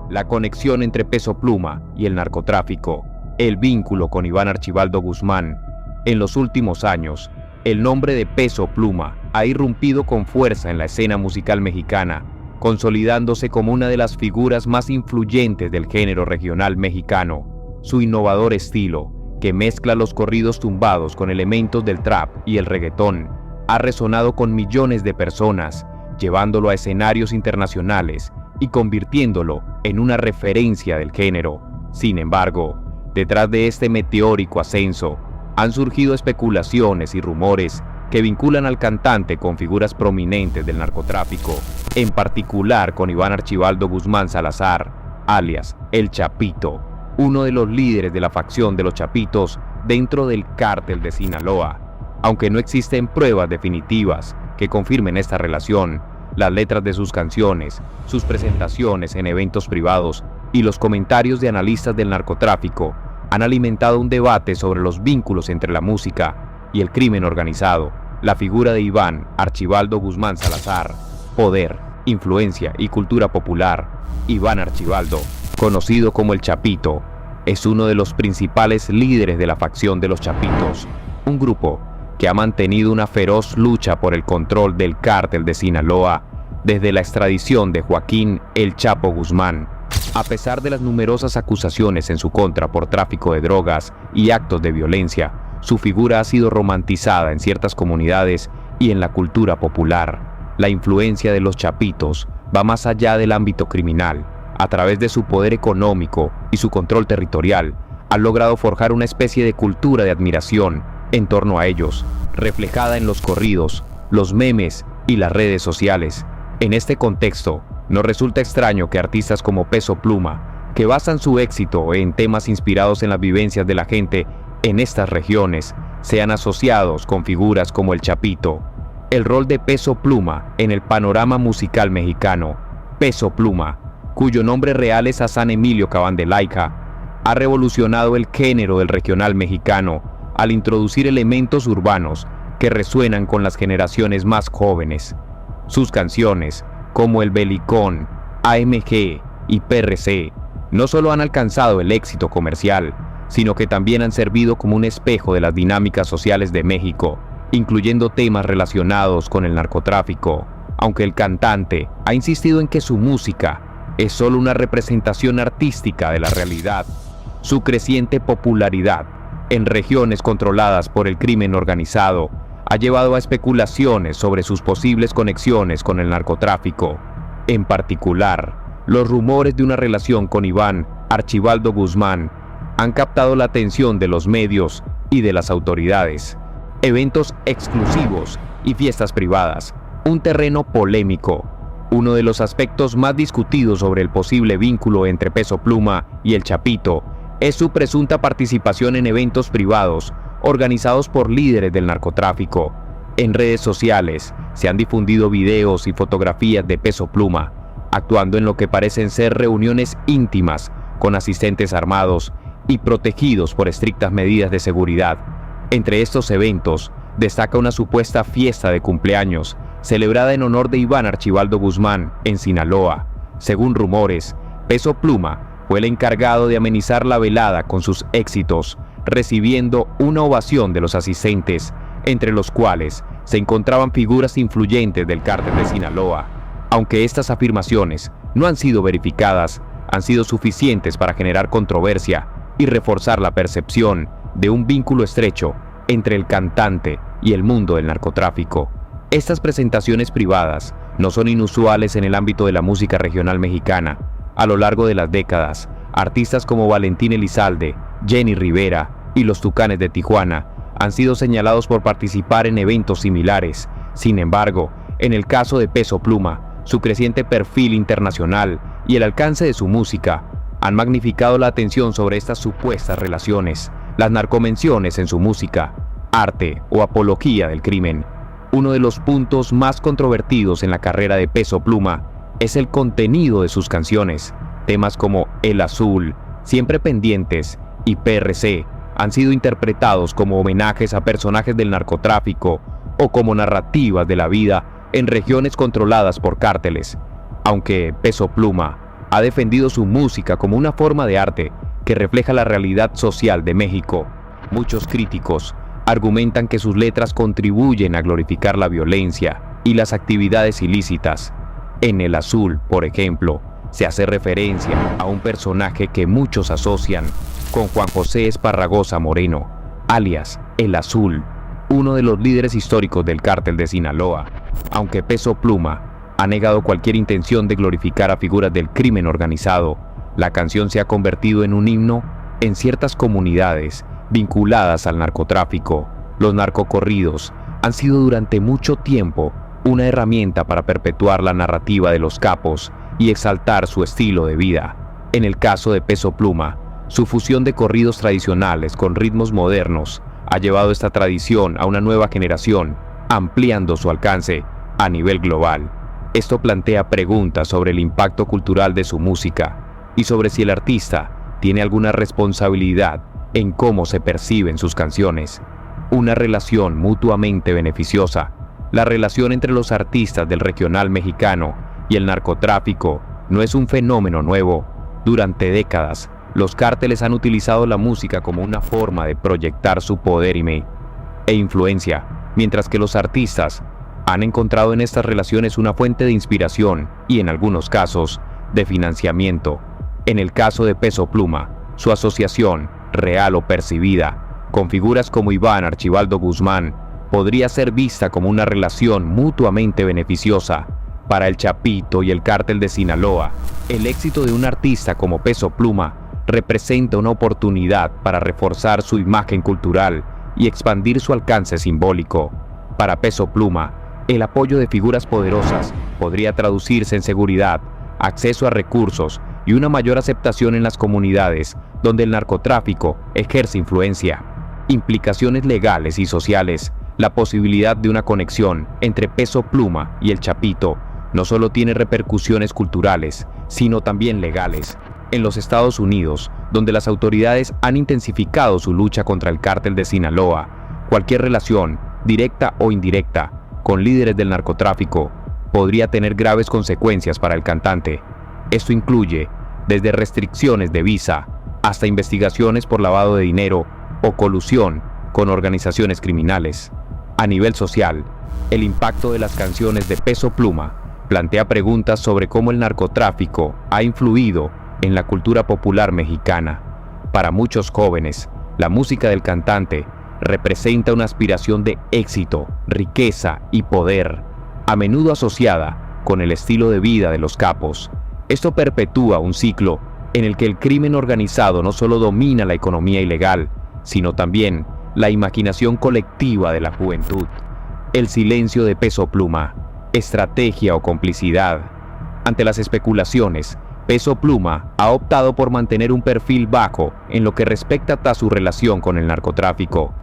la conexión entre Peso Pluma y el narcotráfico, el vínculo con Iván Archibaldo Guzmán. En los últimos años, el nombre de Peso Pluma ha irrumpido con fuerza en la escena musical mexicana, consolidándose como una de las figuras más influyentes del género regional mexicano. Su innovador estilo, que mezcla los corridos tumbados con elementos del trap y el reggaetón, ha resonado con millones de personas, llevándolo a escenarios internacionales y convirtiéndolo en una referencia del género. Sin embargo, detrás de este meteórico ascenso, han surgido especulaciones y rumores que vinculan al cantante con figuras prominentes del narcotráfico, en particular con Iván Archibaldo Guzmán Salazar, alias El Chapito, uno de los líderes de la facción de los Chapitos dentro del cártel de Sinaloa. Aunque no existen pruebas definitivas que confirmen esta relación, las letras de sus canciones, sus presentaciones en eventos privados y los comentarios de analistas del narcotráfico han alimentado un debate sobre los vínculos entre la música y el crimen organizado. La figura de Iván Archibaldo Guzmán Salazar, poder, influencia y cultura popular. Iván Archibaldo, conocido como El Chapito, es uno de los principales líderes de la facción de los Chapitos, un grupo que ha mantenido una feroz lucha por el control del cártel de Sinaloa desde la extradición de Joaquín El Chapo Guzmán. A pesar de las numerosas acusaciones en su contra por tráfico de drogas y actos de violencia, su figura ha sido romantizada en ciertas comunidades y en la cultura popular. La influencia de los Chapitos va más allá del ámbito criminal. A través de su poder económico y su control territorial, han logrado forjar una especie de cultura de admiración en torno a ellos, reflejada en los corridos, los memes y las redes sociales. En este contexto, no resulta extraño que artistas como Peso Pluma, que basan su éxito en temas inspirados en las vivencias de la gente en estas regiones, sean asociados con figuras como El Chapito. El rol de Peso Pluma en el panorama musical mexicano. Peso Pluma, cuyo nombre real es Hassan Emilio Cabandelaica, ha revolucionado el género del regional mexicano al introducir elementos urbanos que resuenan con las generaciones más jóvenes. Sus canciones, como El Belicón, AMG y PRC, no solo han alcanzado el éxito comercial, sino que también han servido como un espejo de las dinámicas sociales de México, incluyendo temas relacionados con el narcotráfico. Aunque el cantante ha insistido en que su música es solo una representación artística de la realidad, su creciente popularidad en regiones controladas por el crimen organizado ha llevado a especulaciones sobre sus posibles conexiones con el narcotráfico. En particular, los rumores de una relación con Iván Archibaldo Guzmán han captado la atención de los medios y de las autoridades. Eventos exclusivos y fiestas privadas, un terreno polémico. Uno de los aspectos más discutidos sobre el posible vínculo entre Peso Pluma y El Chapito es su presunta participación en eventos privados organizados por líderes del narcotráfico. En redes sociales se han difundido videos y fotografías de Peso Pluma actuando en lo que parecen ser reuniones íntimas con asistentes armados y protegidos por estrictas medidas de seguridad. Entre estos eventos destaca una supuesta fiesta de cumpleaños celebrada en honor de Iván Archibaldo Guzmán en Sinaloa. Según rumores, Peso Pluma fue el encargado de amenizar la velada con sus éxitos, recibiendo una ovación de los asistentes, entre los cuales se encontraban figuras influyentes del cártel de Sinaloa. Aunque estas afirmaciones no han sido verificadas, han sido suficientes para generar controversia y reforzar la percepción de un vínculo estrecho entre el cantante y el mundo del narcotráfico. Estas presentaciones privadas no son inusuales en el ámbito de la música regional mexicana. A lo largo de las décadas, artistas como Valentín Elizalde, Jenny Rivera y los Tucanes de Tijuana han sido señalados por participar en eventos similares. Sin embargo, en el caso de Peso Pluma, su creciente perfil internacional y el alcance de su música han magnificado la atención sobre estas supuestas relaciones. Las narcomenciones en su música, arte o apología del crimen. Uno de los puntos más controvertidos en la carrera de Peso Pluma es el contenido de sus canciones. Temas como El Azul, Siempre Pendientes y PRC han sido interpretados como homenajes a personajes del narcotráfico o como narrativas de la vida en regiones controladas por cárteles. Aunque Peso Pluma ha defendido su música como una forma de arte que refleja la realidad social de México. Muchos críticos argumentan que sus letras contribuyen a glorificar la violencia y las actividades ilícitas. En El Azul, por ejemplo, se hace referencia a un personaje que muchos asocian con Juan José Esparragosa Moreno, alias El Azul, uno de los líderes históricos del Cártel de Sinaloa, aunque Peso Pluma ha negado cualquier intención de glorificar a figuras del crimen organizado. La canción se ha convertido en un himno en ciertas comunidades vinculadas al narcotráfico. Los narcocorridos han sido durante mucho tiempo una herramienta para perpetuar la narrativa de los capos y exaltar su estilo de vida. En el caso de Peso Pluma, su fusión de corridos tradicionales con ritmos modernos ha llevado esta tradición a una nueva generación, ampliando su alcance a nivel global. Esto plantea preguntas sobre el impacto cultural de su música y sobre si el artista tiene alguna responsabilidad en cómo se perciben sus canciones. Una relación mutuamente beneficiosa. La relación entre los artistas del regional mexicano y el narcotráfico no es un fenómeno nuevo. Durante décadas, los cárteles han utilizado la música como una forma de proyectar su poder e influencia, mientras que los artistas han encontrado en estas relaciones una fuente de inspiración y, en algunos casos, de financiamiento. En el caso de Peso Pluma, su asociación, real o percibida, con figuras como Iván Archibaldo Guzmán, podría ser vista como una relación mutuamente beneficiosa. Para el Chapito y el Cártel de Sinaloa, el éxito de un artista como Peso Pluma representa una oportunidad para reforzar su imagen cultural y expandir su alcance simbólico. Para Peso Pluma, el apoyo de figuras poderosas podría traducirse en seguridad, acceso a recursos y una mayor aceptación en las comunidades donde el narcotráfico ejerce influencia. Implicaciones legales y sociales. La posibilidad de una conexión entre Peso Pluma y el Chapito no solo tiene repercusiones culturales, sino también legales. En los Estados Unidos, donde las autoridades han intensificado su lucha contra el Cártel de Sinaloa, cualquier relación, directa o indirecta, con líderes del narcotráfico podría tener graves consecuencias para el cantante. Esto incluye desde restricciones de visa hasta investigaciones por lavado de dinero o colusión con organizaciones criminales. A nivel social, el impacto de las canciones de Peso Pluma plantea preguntas sobre cómo el narcotráfico ha influido en la cultura popular mexicana. Para muchos jóvenes, la música del cantante representa una aspiración de éxito, riqueza y poder, a menudo asociada con el estilo de vida de los capos. Esto perpetúa un ciclo en el que el crimen organizado no solo domina la economía ilegal, sino también la imaginación colectiva de la juventud. El silencio de Peso Pluma, estrategia o complicidad. Ante las especulaciones, Peso Pluma ha optado por mantener un perfil bajo en lo que respecta a su relación con el narcotráfico.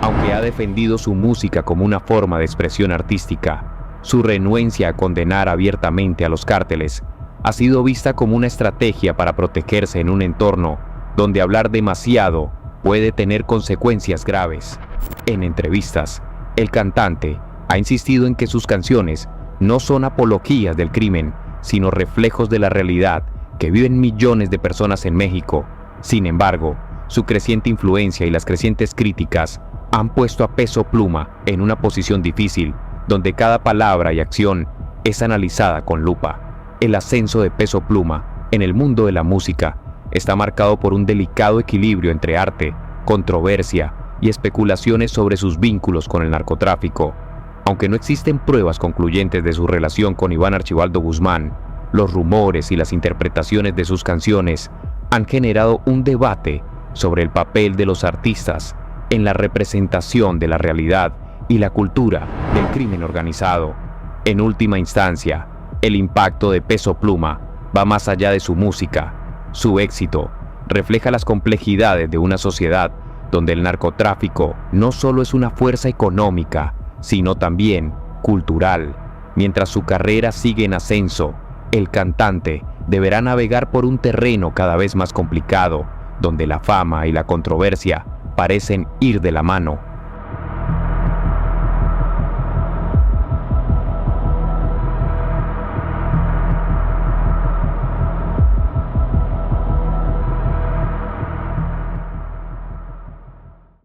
Aunque ha defendido su música como una forma de expresión artística, su renuencia a condenar abiertamente a los cárteles ha sido vista como una estrategia para protegerse en un entorno donde hablar demasiado puede tener consecuencias graves. En entrevistas, el cantante ha insistido en que sus canciones no son apologías del crimen, sino reflejos de la realidad que viven millones de personas en México. Sin embargo, su creciente influencia y las crecientes críticas han puesto a Peso Pluma en una posición difícil, donde cada palabra y acción es analizada con lupa. El ascenso de Peso Pluma en el mundo de la música está marcado por un delicado equilibrio entre arte, controversia y especulaciones sobre sus vínculos con el narcotráfico. Aunque no existen pruebas concluyentes de su relación con Iván Archibaldo Guzmán, los rumores y las interpretaciones de sus canciones han generado un debate sobre el papel de los artistas en la representación de la realidad y la cultura del crimen organizado. En última instancia, el impacto de Peso Pluma va más allá de su música. Su éxito refleja las complejidades de una sociedad donde el narcotráfico no solo es una fuerza económica, sino también cultural. Mientras su carrera sigue en ascenso, el cantante deberá navegar por un terreno cada vez más complicado, donde la fama y la controversia parecen ir de la mano.